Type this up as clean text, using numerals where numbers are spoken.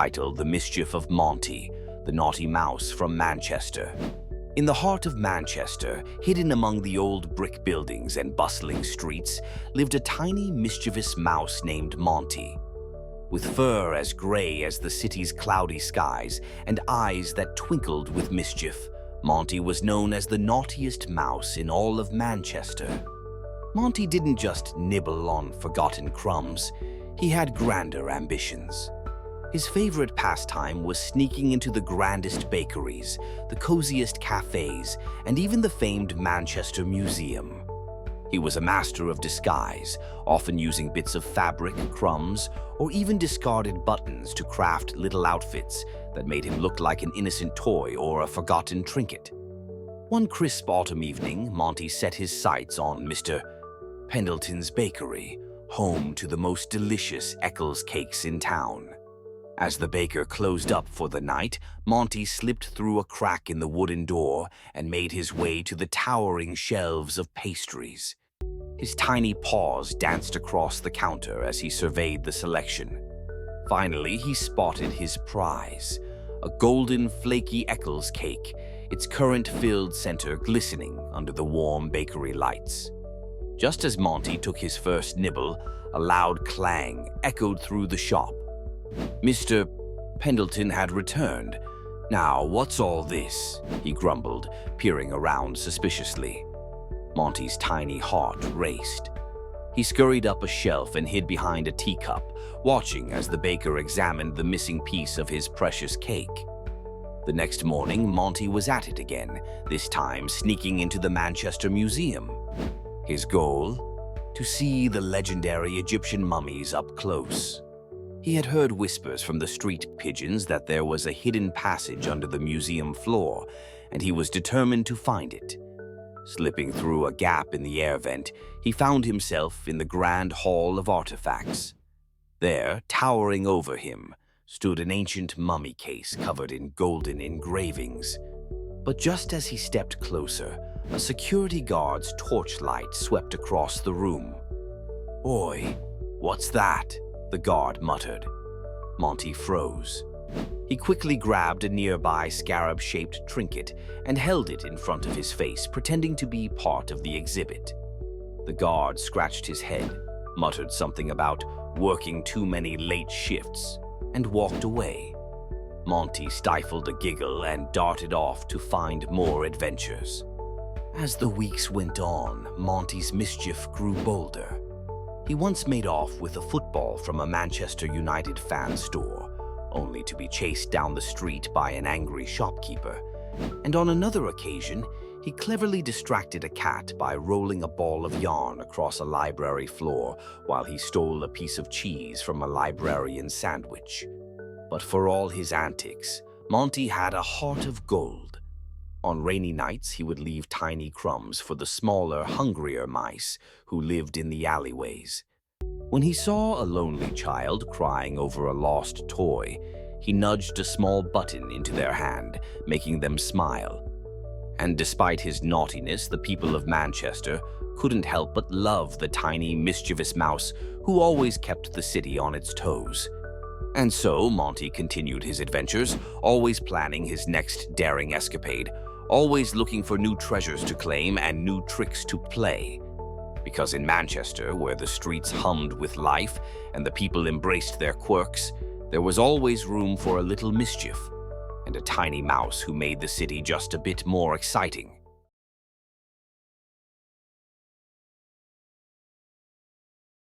titled The Mischief of Monty, the naughty mouse from Manchester. In the heart of Manchester, hidden among the old brick buildings and bustling streets, lived a tiny mischievous mouse named Monty. With fur as gray as the city's cloudy skies and eyes that twinkled with mischief, Monty was known as the naughtiest mouse in all of Manchester. Monty didn't just nibble on forgotten crumbs, he had grander ambitions. His favorite pastime was sneaking into the grandest bakeries, the coziest cafes, and even the famed Manchester Museum. He was a master of disguise, often using bits of fabric, crumbs, or even discarded buttons to craft little outfits that made him look like an innocent toy or a forgotten trinket. One crisp autumn evening, Monty set his sights on Mr. Pendleton's bakery, home to the most delicious Eccles cakes in town. As the baker closed up for the night, Monty slipped through a crack in the wooden door and made his way to the towering shelves of pastries. His tiny paws danced across the counter as he surveyed the selection. Finally, he spotted his prize, a golden, flaky Eccles cake, its currant-filled center glistening under the warm bakery lights. Just as Monty took his first nibble, a loud clang echoed through the shop. Mr. Pendleton had returned. "Now, what's all this?" he grumbled, peering around suspiciously. Monty's tiny heart raced. He scurried up a shelf and hid behind a teacup, watching as the baker examined the missing piece of his precious cake. The next morning, Monty was at it again, this time sneaking into the Manchester Museum. His goal? To see the legendary Egyptian mummies up close. He had heard whispers from the street pigeons that there was a hidden passage under the museum floor, and he was determined to find it. Slipping through a gap in the air vent, he found himself in the grand hall of artifacts. There, towering over him, stood an ancient mummy case covered in golden engravings. But just as he stepped closer, a security guard's torchlight swept across the room. "Oi, what's that?" the guard muttered. Monty froze. He quickly grabbed a nearby scarab-shaped trinket and held it in front of his face, pretending to be part of the exhibit. The guard scratched his head, muttered something about working too many late shifts, and walked away. Monty stifled a giggle and darted off to find more adventures. As the weeks went on, Monty's mischief grew bolder. He once made off with a football from a Manchester United fan store, only to be chased down the street by an angry shopkeeper. And on another occasion, he cleverly distracted a cat by rolling a ball of yarn across a library floor while he stole a piece of cheese from a librarian's sandwich. But for all his antics, Monty had a heart of gold. On rainy nights, he would leave tiny crumbs for the smaller, hungrier mice who lived in the alleyways. When he saw a lonely child crying over a lost toy, he nudged a small button into their hand, making them smile. And despite his naughtiness, the people of Manchester couldn't help but love the tiny, mischievous mouse who always kept the city on its toes. And so Monty continued his adventures, always planning his next daring escapade, always looking for new treasures to claim and new tricks to play. Because in Manchester, where the streets hummed with life and the people embraced their quirks, there was always room for a little mischief and a tiny mouse who made the city just a bit more exciting.